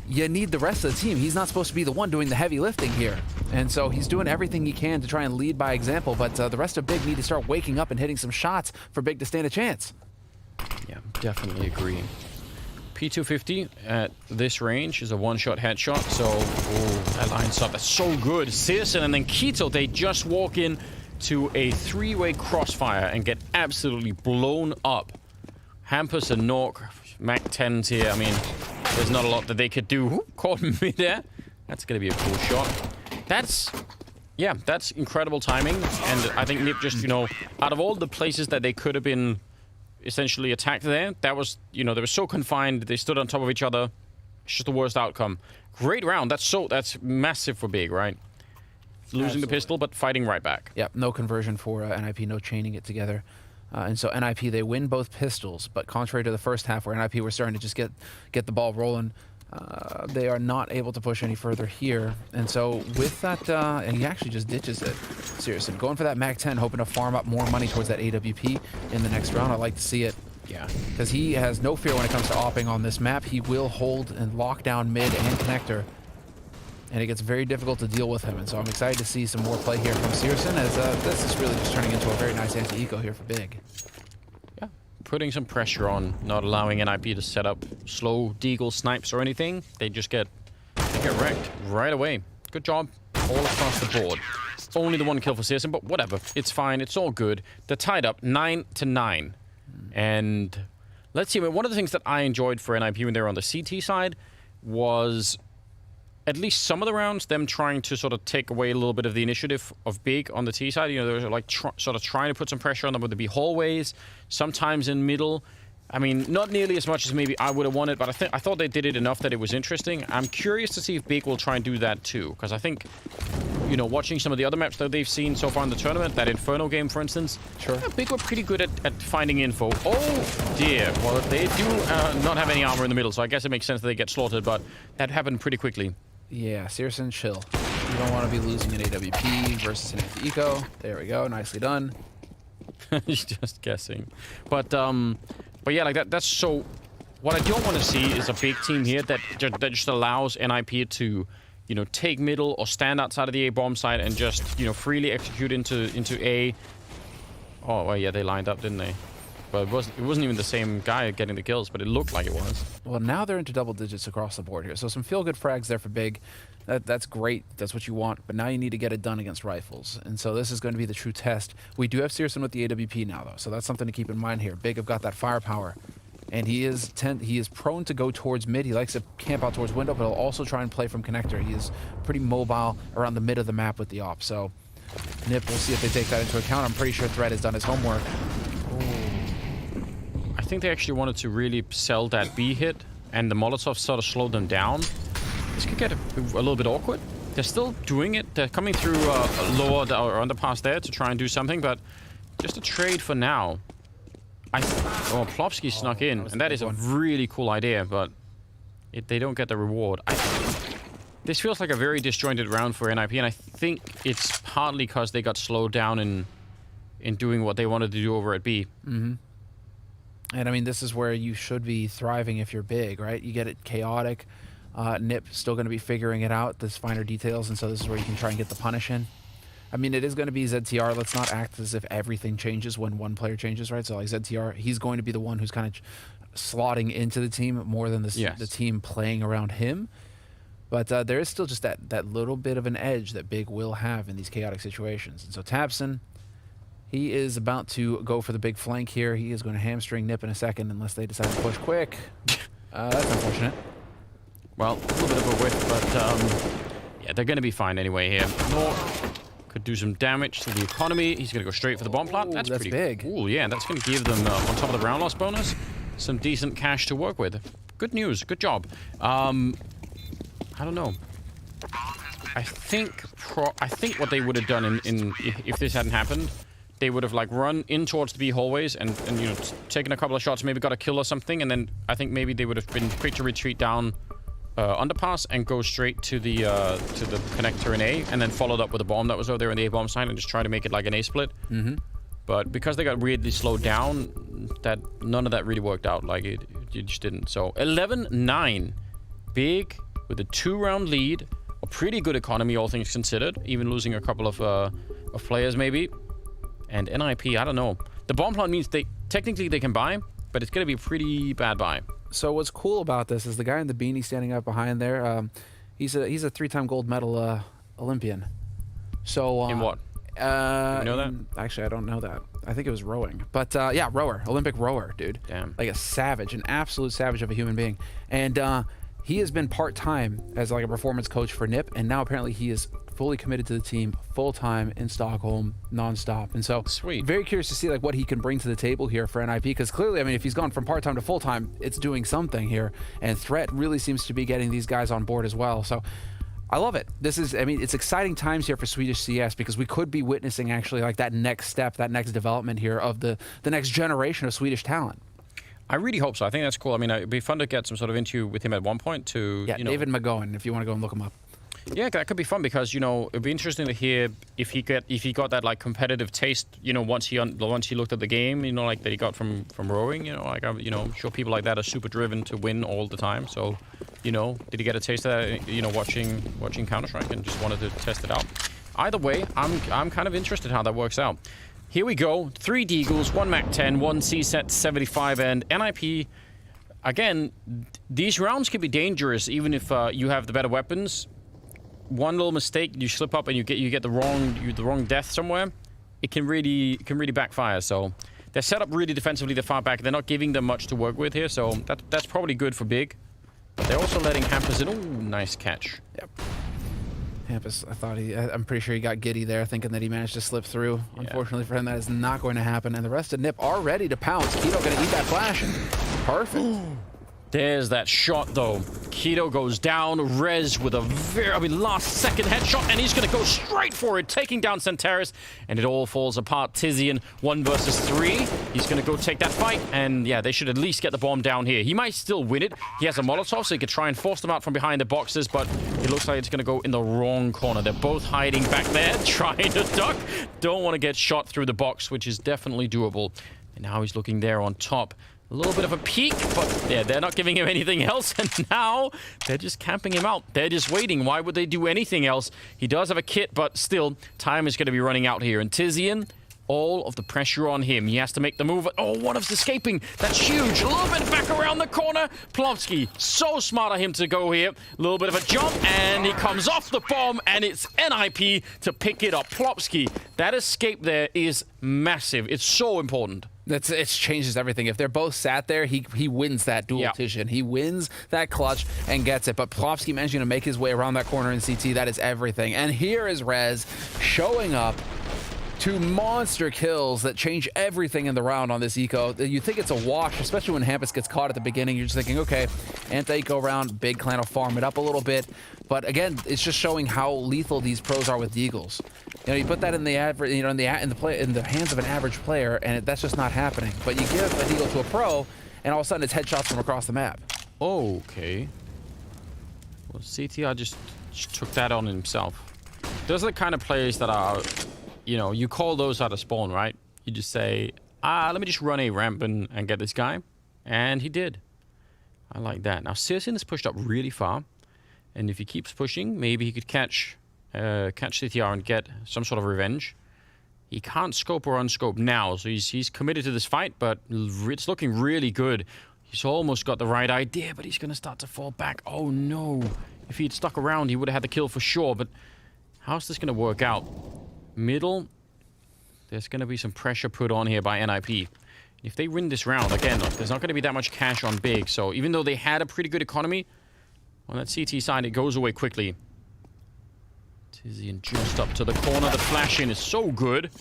you need the rest of the team. He's not supposed to be the one doing the heavy lifting here, and so he's doing everything he can to try and lead by example. But the rest of Big need to start waking up and hitting some shots for Big to stand a chance. Yeah, definitely agree. P250 at this range is a 1-shot headshot, so that lines up. That's so good. syrson and then Keto, they just walk in to a 3-way crossfire and get absolutely blown up. Hampus and nawwk, Mac 10s here. I mean, there's not a lot that they could do. Caught me there. That's going to be a cool shot. That's incredible timing. And I think Nip just, you know, out of all the places that they could have been essentially attacked there, that was, you know, they were so confined, they stood on top of each other. It's just the worst outcome. Great round. That's massive for Big, right? Losing Absolutely. The pistol, but fighting right back. Yep, no conversion for NIP, no chaining it together. And so NIP, they win both pistols, but contrary to the first half where NIP were starting to just get the ball rolling, they are not able to push any further here. And so with that, and he actually just ditches it. syrson, going for that Mac 10, hoping to farm up more money towards that AWP in the next round. I like to see it. Yeah. Because he has no fear when it comes to opping on this map. He will hold and lock down mid and connector. And it gets very difficult to deal with him. And so I'm excited to see some more play here from syrson, as this is really just turning into a very nice anti-eco here for Big. Yeah, putting some pressure on, not allowing NIP to set up slow deagle snipes or anything. They just get wrecked right away. Good job all across the board. Only the 1 kill for syrson, but whatever. It's fine. It's all good. They're tied up 9-9. And let's see. One of the things that I enjoyed for NIP when they were on the CT side was at least some of the rounds, them trying to sort of take away a little bit of the initiative of Big on the T side. You know, they were like sort of trying to put some pressure on them. Would there be hallways, sometimes in middle? I mean, not nearly as much as maybe I would have wanted, but I thought they did it enough that it was interesting. I'm curious to see if Big will try and do that too, because I think, you know, watching some of the other maps that they've seen so far in the tournament, that Inferno game, for instance, yeah, Big were pretty good at finding info. Oh, dear. Well, they do not have any armor in the middle, so I guess it makes sense that they get slaughtered, but that happened pretty quickly. Yeah, syrson, chill. You don't want to be losing an AWP versus an anti-eco. There we go. Nicely done. Just guessing. But But yeah, like that's so... What I don't want to see is a big team here that just allows NIP to, you know, take middle or stand outside of the A bomb site and just, you know, freely execute into A. Oh, well, yeah, they lined up, didn't they? But it wasn't even the same guy getting the kills, but it looked like it was. Well, now they're into double digits across the board here. So some feel-good frags there for Big. That's great. That's what you want. But now you need to get it done against rifles. And so this is going to be the true test. We do have syrson with the AWP now, though. So that's something to keep in mind here. Big have got that firepower. And he is prone to go towards mid. He likes to camp out towards window, but he'll also try and play from connector. He is pretty mobile around the mid of the map with the op. So Nip, we'll see if they take that into account. I'm pretty sure Threat has done his homework. I think they actually wanted to really sell that B hit, and the Molotov sort of slowed them down. This could get a little bit awkward. They're still doing it. They're coming through lower or underpass there to try and do something, but just a trade for now. Plopsky snuck in, and that is a really cool idea, but they don't get the reward. This feels like a very disjointed round for NIP, and I think it's partly because they got slowed down in doing what they wanted to do over at B. Mm-hmm. And I mean, this is where you should be thriving if you're Big, right? You get it chaotic. Nip still going to be figuring it out, this finer details, and so this is where you can try and get the punish in. I mean, it is going to be ZTR. Let's not act as if everything changes when one player changes, right? So like ZTR, he's going to be the one who's kind of slotting into the team more than the team playing around him. But there is still just that little bit of an edge that Big will have in these chaotic situations. And so tabseN, he is about to go for the big flank here. He is going to hamstring Nip in a second unless they decide to push quick. That's unfortunate. Well, a little bit of a whiff, but yeah, they're going to be fine anyway here. North could do some damage to the economy. He's going to go straight for the bomb plant. That's pretty big. Cool. Yeah, that's going to give them, on top of the round loss bonus, some decent cash to work with. Good news. Good job. I don't know. I think what they would have done if this hadn't happened, they would have like run in towards the B hallways and you know, taken a couple of shots, maybe got a kill or something, and then I think maybe they would have been quick to retreat down underpass and go straight to the connector in A, and then followed up with a bomb that was over there in the A bomb site and just try to make it like an A split. Mm-hmm. But because they got weirdly slowed down, that none of that really worked out. Like it just didn't. So 11-9, Big with a 2-round lead, a pretty good economy all things considered, even losing a couple of players maybe. And NIP, I don't know. The bomb plant means technically they can buy, but it's gonna be a pretty bad buy. So what's cool about this is the guy in the beanie standing up behind there. He's a 3-time gold medal Olympian. So in what? You know that? Actually, I don't know that. I think it was rowing. But yeah, rower, Olympic rower, dude. Damn. Like a savage, an absolute savage of a human being. And he has been part-time as like a performance coach for NIP, and now apparently he is fully committed to the team, full-time in Stockholm, non-stop. And so, sweet. Very curious to see like what he can bring to the table here for NIP, because clearly, I mean, if he's gone from part-time to full-time, it's doing something here. And Threat really seems to be getting these guys on board as well. So I love it. This is, I mean, it's exciting times here for Swedish CS, because we could be witnessing actually like that next step, that next development here of the next generation of Swedish talent. I really hope so. I think that's cool. I mean, it'd be fun to get some sort of interview with him at one point to, yeah, you know, David McGowan, if you want to go and look him up. Yeah, that could be fun, because, you know, it'd be interesting to hear if he got that like competitive taste, you know, once he looked at the game, you know, like that he got from rowing, you know, like I'm sure people like that are super driven to win all the time. So, you know, did he get a taste of that, you know, watching Counter-Strike and just wanted to test it out? Either way, I'm kind of interested how that works out. Here we go. 3 Deagles, 1 Mac-10, 1 C-Set 75, and NIP. Again, these rounds can be dangerous even if you have the better weapons. One little mistake, you slip up and you get the wrong death somewhere. It can really backfire. So they're set up really defensively. They're far back. They're not giving them much to work with here. So that's probably good for Big. But they're also letting Hampus in. Ooh, nice catch. Yep. Hampus, I'm pretty sure he got giddy there, thinking that he managed to slip through. Yeah. Unfortunately for him, that is not going to happen. And the rest of NIP are ready to pounce. Keto going to eat that flash. Perfect. There's that shot, though. Keto goes down. Rez with a last-second headshot, and he's going to go straight for it, taking down XANTARES, and it all falls apart. tiziaN, 1 versus 3. He's going to go take that fight, and yeah, they should at least get the bomb down here. He might still win it. He has a Molotov, so he could try and force them out from behind the boxes, but it looks like it's going to go in the wrong corner. They're both hiding back there, trying to duck. Don't want to get shot through the box, which is definitely doable. And now he's looking there on top. A little bit of a peek, but yeah, they're not giving him anything else, and now they're just camping him out. They're just waiting. Why would they do anything else? He does have a kit, but still, time is going to be running out here. And tiziaN, all of the pressure on him. He has to make the move. Oh, one of us escaping. That's huge. A little bit back around the corner. plopsky, so smart of him to go here. A little bit of a jump, and he comes off the bomb, and it's NIP to pick it up. plopsky, that escape there is massive. It's so important. It changes everything. If they're both sat there, he wins that dual tiziaN. He wins that clutch and gets it. But plopsky managing to make his way around that corner in CT, that is everything. And here is Brehze showing up. 2 monster kills that change everything in the round on this eco. You think it's a wash, especially when Hampus gets caught at the beginning. You're just thinking, okay, anti-eco round, big clan will farm it up a little bit. But again, it's just showing how lethal these pros are with deagles. You know, you put that in the average, you know, in the hands of an average player, and that's just not happening. But you give a deagle to a pro, and all of a sudden it's headshots from across the map. Okay. Well, CTR just took that on himself. Those are the kind of players that are, you know, you call those out of spawn, right? You just say, let me just run a ramp and get this guy. And he did. I like that. Now, syrson is pushed up really far. And if he keeps pushing, maybe he could catch CTR and get some sort of revenge. He can't scope or unscope now, so he's committed to this fight, but it's looking really good. He's almost got the right idea, but he's going to start to fall back. Oh, no. If he'd stuck around, he would have had the kill for sure, but how's this going to work out? Middle, there's going to be some pressure put on here by NIP. If they win this round, again, there's not going to be that much cash on big, so even though they had a pretty good economy, on that CT side, it goes away quickly. tiziaN just up to the corner. The flash in is so good.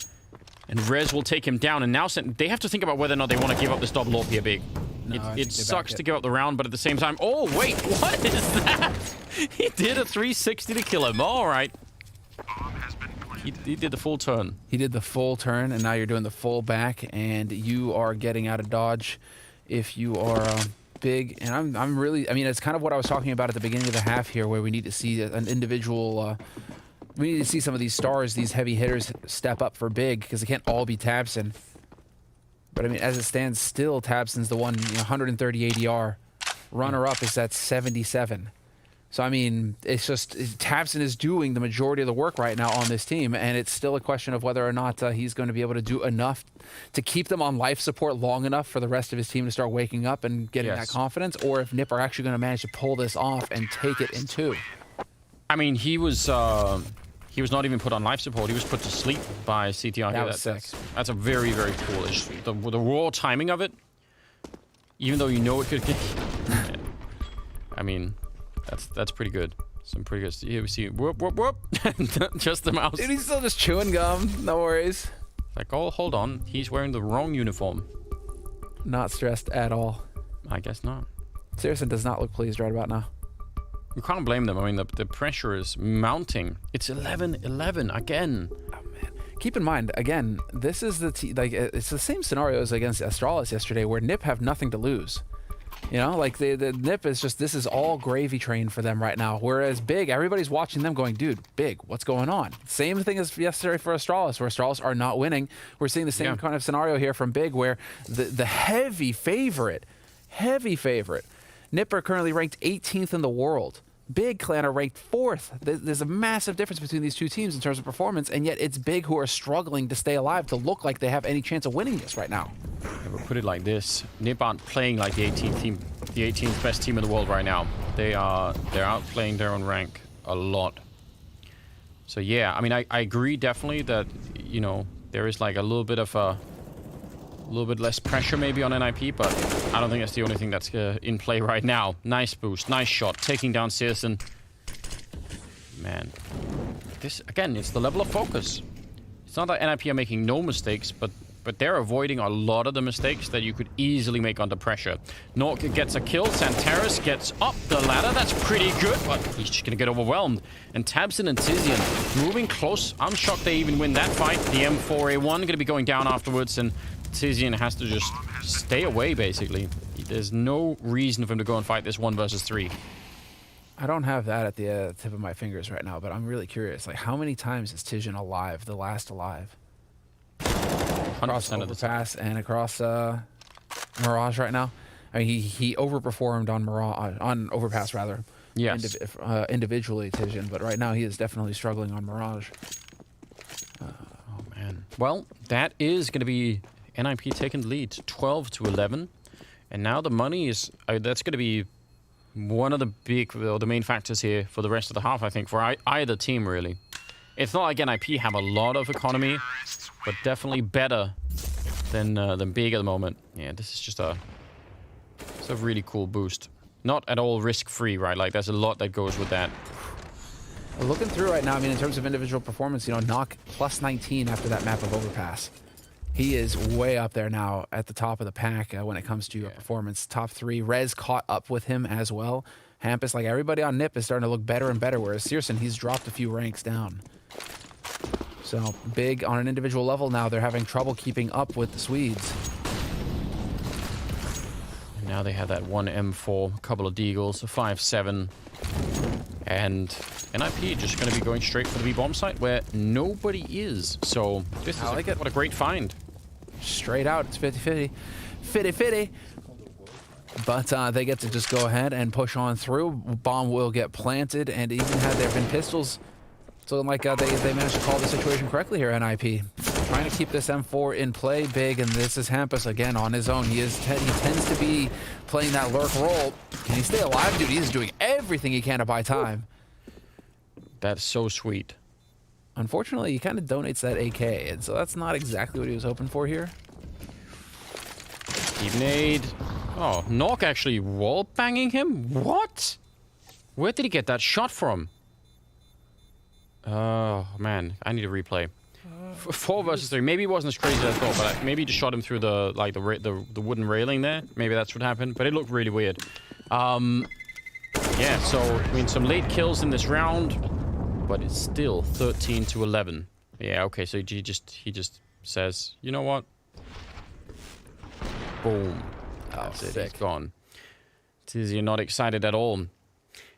And Brehze will take him down. And now they have to think about whether or not they want to give up this double AWP here big. No, it sucks to give up the round, but at the same time... Oh, wait, what is that? He did a 360 to kill him. All right. He did the full turn. He did the full turn, and now you're doing the full back, and you are getting out of dodge if you are... big, and I'm really, I mean, it's kind of what I was talking about at the beginning of the half here, where we need to see an individual, we need to see some of these stars, these heavy hitters step up for big, because they can't all be tabseN. But I mean, as it stands still, tabseN's the one, you know, 130 ADR. Runner-up is at 77. So, I mean, it's just, tabseN is doing the majority of the work right now on this team, and it's still a question of whether or not he's going to be able to do enough to keep them on life support long enough for the rest of his team to start waking up and getting that confidence, or if Nip are actually going to manage to pull this off and take it in 2. I mean, he was not even put on life support. He was put to sleep by CTR. That was sick. That's a very, very foolish. The raw timing of it, even though you know it could get... I mean... That's pretty good. Some pretty good. Here we see whoop whoop whoop. Just the mouse. Dude, he's still just chewing gum. No worries. Like, oh, hold on. He's wearing the wrong uniform. Not stressed at all. I guess not. syrson does not look pleased right about now. You can't blame them. I mean, the pressure is mounting. It's 11-11 again. Oh man. Keep in mind, again, this is it's the same scenario as against Astralis yesterday, where Nip have nothing to lose. You know, like the Nip is just, this is all gravy train for them right now. Whereas Big, everybody's watching them going, dude, Big, what's going on? Same thing as yesterday for Astralis, where Astralis are not winning. We're seeing the same kind of scenario here from Big, where the heavy favorite, Nip are currently ranked 18th in the world. Big Clan are ranked 4th. There's a massive difference between these two teams in terms of performance, and yet it's Big who are struggling to stay alive to look like they have any chance of winning this right now. Yeah, but put it like this: Nip aren't playing like the 18th team, the 18th best team in the world right now. They're outplaying their own rank a lot. So yeah, I mean, I agree definitely that, you know, there is like a little bit less pressure maybe on NIP, but I don't think that's the only thing that's in play right now. Nice boost, nice shot, taking down syrson. Man, this again, it's the level of focus. It's not that NIP are making no mistakes, but they're avoiding a lot of the mistakes that you could easily make under pressure. nawwk gets a kill, XANTARES gets up the ladder, that's pretty good, but he's just gonna get overwhelmed. And tabseN and tiziaN moving close. I'm shocked they even win that fight. The M4A1 gonna be going down afterwards, and tiziaN has to just stay away, basically. There's no reason for him to go and fight this 1 versus 3. I don't have that at the tip of my fingers right now, but I'm really curious. Like, how many times is tiziaN alive, the last alive? Across 100% of the time. and across Mirage right now. I mean, he overperformed on Mirage, on Overpass rather. Yes. Individually, tiziaN, but right now he is definitely struggling on Mirage. Oh man. Well, that is going to be NIP taking the lead, 12-11, and now the money is that's going to be one of the big, or the main factors here for the rest of the half. I think for either team really. It's not like NIP have a lot of economy, but definitely better than big at the moment. Yeah, this is just it's a really cool boost. Not at all risk-free, right? Like, there's a lot that goes with that. Looking through right now, I mean, in terms of individual performance, you know, nawwk plus 19 after that map of Overpass. He is way up there now at the top of the pack when it comes to performance. Top 3. Rez caught up with him as well. Hampus, like everybody on NIP, is starting to look better and better, whereas syrson, he's dropped a few ranks down. So, big on an individual level now, they're having trouble keeping up with the Swedes. And now they have that one M4, a couple of deagles, a 5-7. And NIP just going to be going straight for the B-bomb site where nobody is. So, this is what a great find. Straight out, it's 50-50. 50-50. But they get to just go ahead and push on through. Bomb will get planted, and even had there been pistols, so like they managed to call the situation correctly here, NIP. Trying to keep this M4 in play big, and this is Hampus again on his own. He tends to be playing that lurk role. Can he stay alive, dude? He's doing everything he can to buy time. That's so sweet. Unfortunately, he kind of donates that AK, and so that's not exactly what he was hoping for here. Deep nade. Oh, nawwk actually wall banging him? What? Where did he get that shot from? Oh man, I need to replay. 4 versus 3. Maybe it wasn't as crazy as I thought, but maybe he just shot him through the wooden railing there. Maybe that's what happened, but it looked really weird. Yeah, so I mean some late kills in this round, but it's still 13-11. Yeah, okay, so he just says, you know what? Boom. That's it. He's gone. tiziaN not excited at all.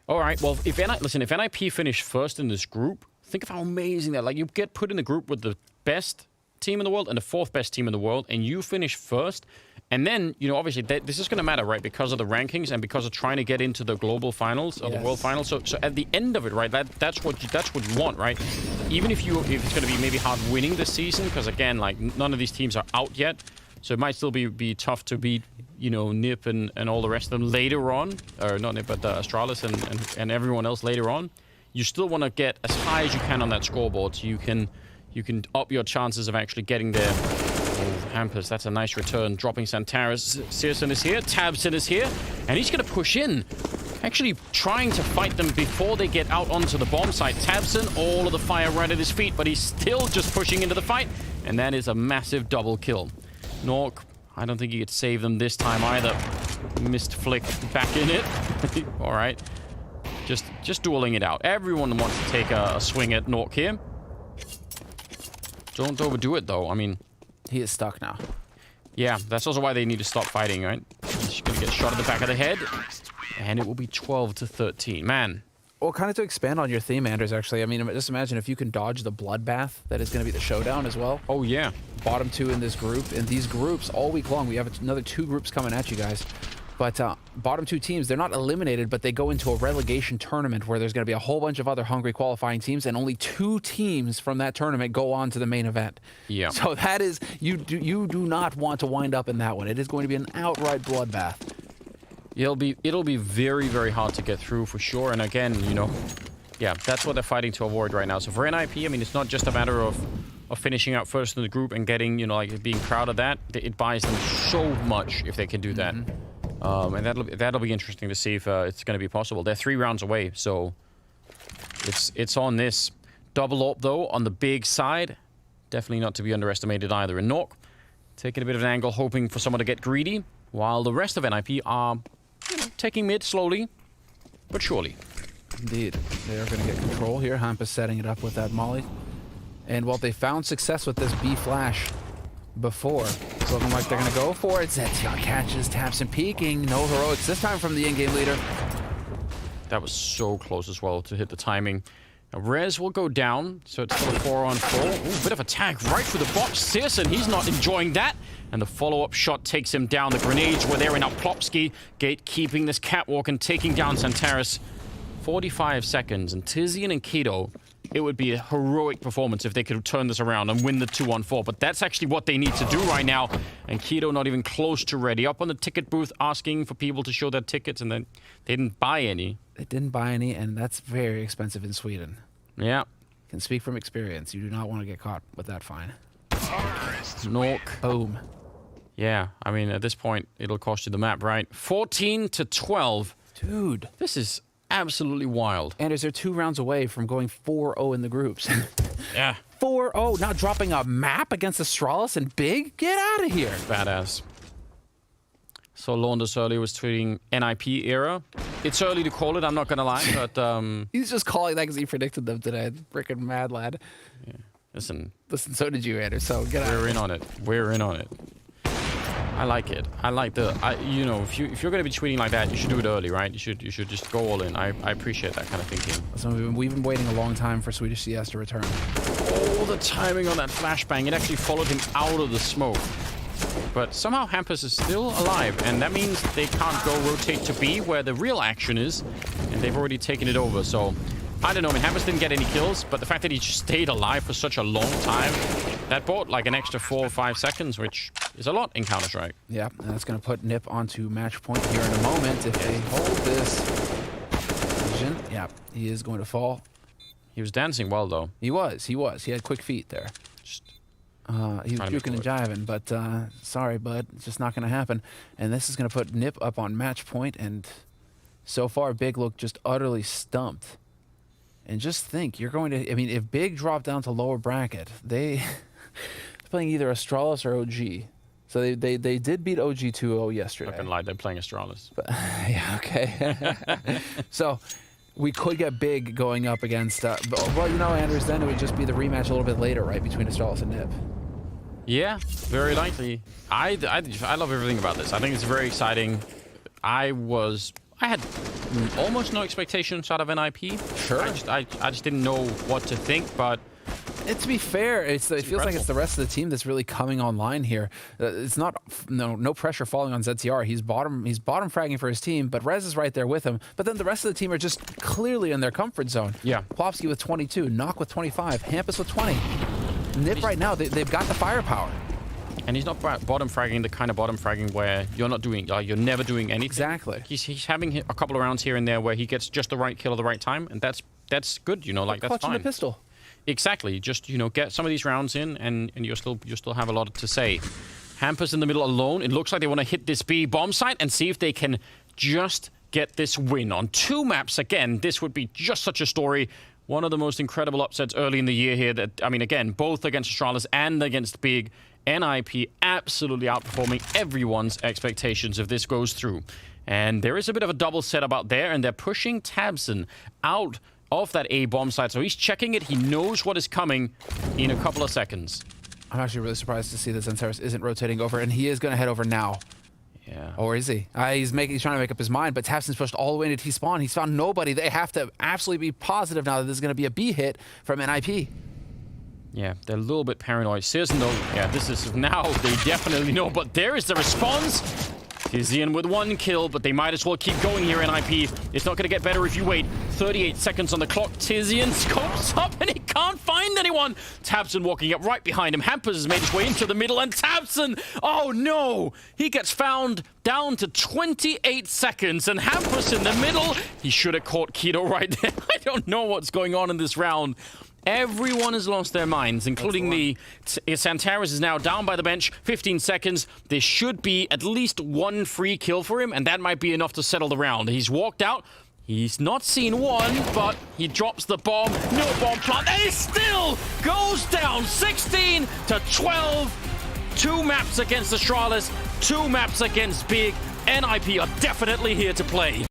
All right. Well, if NIP finish first in this group, think of how amazing that. Like, you get put in the group with the best team in the world and the 4th best team in the world, and you finish first. And then, you know, obviously, this is going to matter, right? Because of the rankings and because of trying to get into the global finals or the world finals. So at the end of it, right? That's what you want, right? Even if it's going to be maybe hard winning this season, because again, like none of these teams are out yet. So it might still be tough to beat, you know, NIP and all the rest of them later on. Or not NIP, but Astralis and everyone else later on. You still want to get as high as you can on that scoreboard so you can up your chances of actually getting there. Oh, Hampus, that's a nice return. Dropping XANTARES. syrson is here. tabseN is here. And he's going to push in. Actually trying to fight them before they get out onto the bomb site. tabseN, all of the fire right at his feet, but he's still just pushing into the fight. And that is a massive double kill. nawwk, I don't think he could save them this time either. Missed flick back in it. All right. Just dueling it out. Everyone wants to take a swing at nawwk here. Don't overdo it, though. I mean... He is stuck now. Yeah, that's also why they need to stop fighting, right? He's going to get shot at the back of the head. And it will be 12-13. Man. Well, kind of to expand on your theme, Anders, actually. I mean, just imagine if you can dodge the bloodbath. That is going to be the showdown as well. Oh, yeah. Bottom 2 in this group. In these groups, all week long, we have another 2 groups coming at you guys. But bottom 2 teams, they're not eliminated, but they go into a relegation tournament where there's going to be a whole bunch of other hungry qualifying teams, and only 2 teams from that tournament go on to the main event. Yeah. So that is, you do not want to wind up in that one. It is going to be an outright bloodbath. It'll be very, very hard to get through for sure. And again, you know, yeah, that's what they're fighting to avoid right now. So for NIP, I mean, it's not just a matter of finishing out first in the group and getting, you know, like being proud of that. It buys them so much if they can do that. And that'll be interesting to see if it's going to be possible. They're 3 rounds away, so it's on this. Double up though on the big side, definitely not to be underestimated either. And nawwk taking a bit of an angle, hoping for someone to get greedy, while the rest of NIP are taking mid slowly but surely. Indeed, they are going to get control here. Hampus setting it up with that molly, and while they found success with this B flash before, it's looking like they're going to go for it. tiziaN catches, tabseN peeking. No heroics this time from the in-game leader. That was so close as well to hit the timing. Now, Brehze will go down, so it's still a 4-on-4. Ooh, bit of a tag right through the box. syrson, he's not enjoying that. And the follow-up shot takes him down. The grenades were there, and now plopsky gatekeeping this catwalk and taking down XANTARES. 45 seconds, and tiziaN and k1to, it would be a heroic performance if they could turn this around and win the 2-on-4. But that's actually what they need to do right now. And k1to not even close to ready. Up on the ticket booth asking for people to show their tickets, and then they didn't buy any. They didn't buy any, and that's very expensive in Sweden. Yeah. Can speak from experience. You do not want to get caught with that fine. nawwk. Boom. Yeah, I mean, at this point, it'll cost you the map, right? 14-12. Dude. This is absolutely wild. Anders, they're 2 rounds away from going 4-0 in the groups. Yeah. 4-0, now dropping a map against Astralis and Big? Get out of here. Badass. So Launders earlier was tweeting NIP era. It's early to call it, I'm not gonna lie, but He's just calling that because he predicted them today. Freaking mad lad. yeah. Listen, so did you, Anders, so get out. we're in on it. We're in on it. I like it. I like the, you know, if you're gonna be tweeting like that, you should do it early, right? You should just go all in. I appreciate that kind of thinking. So we've been waiting a long time for Swedish CS to return. Oh, the timing on that flashbang, it actually followed him out of the smoke. But somehow hampus is still alive, and that means they can't go rotate to B, where the real action is, and they've already taken it over. So, I don't know, I mean, hampus didn't get any kills, but the fact that he just stayed alive for such a long time, that bought like an extra 4 or 5 seconds, which is a lot in Counter-Strike. Yeah, and that's going to put Nip onto match point here in a moment. If they hold this vision, yeah, he is going to fall. He was dancing well, though. He was. He had quick feet there. Just He was juking and jiving, but sorry, bud, it's just not going to happen. And this is going to put Nip up on match point, and so far, Big look just utterly stumped. And just think, you're going to, I mean, if Big dropped down to lower bracket, they're playing either Astralis or OG. So they did beat OG 2-0 yesterday. not gonna lie, they're playing Astralis. But, yeah, okay. So we could get Big going up against, well, you know, Anders, then it would just be the rematch a little bit later, right, between Astralis and Nip. Yeah, very likely. I love everything about this. I think it's very exciting. I had almost no expectations out of NIP. Sure. I just didn't know what to think, but To be fair, it feels like it's the rest of the team that's really coming online here. It's not no pressure falling on ZTR. He's bottom fragging for his team, but Rez is right there with him. But then the rest of the team are just clearly in their comfort zone. Yeah. Plopsky with 22, nawwk with 25, hampus with 20. Nip right now, they've got the firepower. And he's not bottom fragging the kind of bottom fragging where you're not doing, you're never doing anything. Exactly. He's having a couple of rounds here and there where he gets just the right kill at the right time, and that's good, you know, like that's Clutching fine. the pistol. Exactly. Just, you know, get some of these rounds in, and you still have a lot to say. hampus in the middle alone. It looks like they want to hit this B bomb site and see if they can just get this win on 2 maps again. This would be just such a story. One of the most incredible upsets early in the year here. That, I mean, again, both against Astralis and against Big. NIP absolutely outperforming everyone's expectations if this goes through. And there is a bit of a double setup out there, and they're pushing tabseN out of that A bomb site. So he's checking it. He knows what is coming in a couple of seconds. I'm actually really surprised to see that XANTARES isn't rotating over, and he is going to head over now. Yeah. Or is he? He's trying to make up his mind, but tabseN's pushed all the way into T-spawn. He's found nobody. They have to absolutely be positive now that this is going to be a B hit from NIP. Yeah, they're a little bit paranoid. syrson, though, yeah, this is now, they definitely know, but there is the response. tiziaN with 1 kill, but they might as well keep going here, NIP. It's not going to get better if you wait. 38 seconds on the clock. tiziaN scopes up, and he can't find anyone. tabseN walking up right behind him. hampus has made his way into the middle, and tabseN, oh no! He gets found down to 28 seconds, and hampus in the middle. He should have caught k1to right there. I don't know what's going on in this round. Everyone has lost their minds, including the XANTARES is now down by the bench. 15 seconds. There should be at least 1 free kill for him, and that might be enough to settle the round. He's walked out. He's not seen 1, but he drops the bomb. No bomb plant. And it still goes down. 16 to 12. 2 maps against Astralis. 2 maps against Big. NIP are definitely here to play.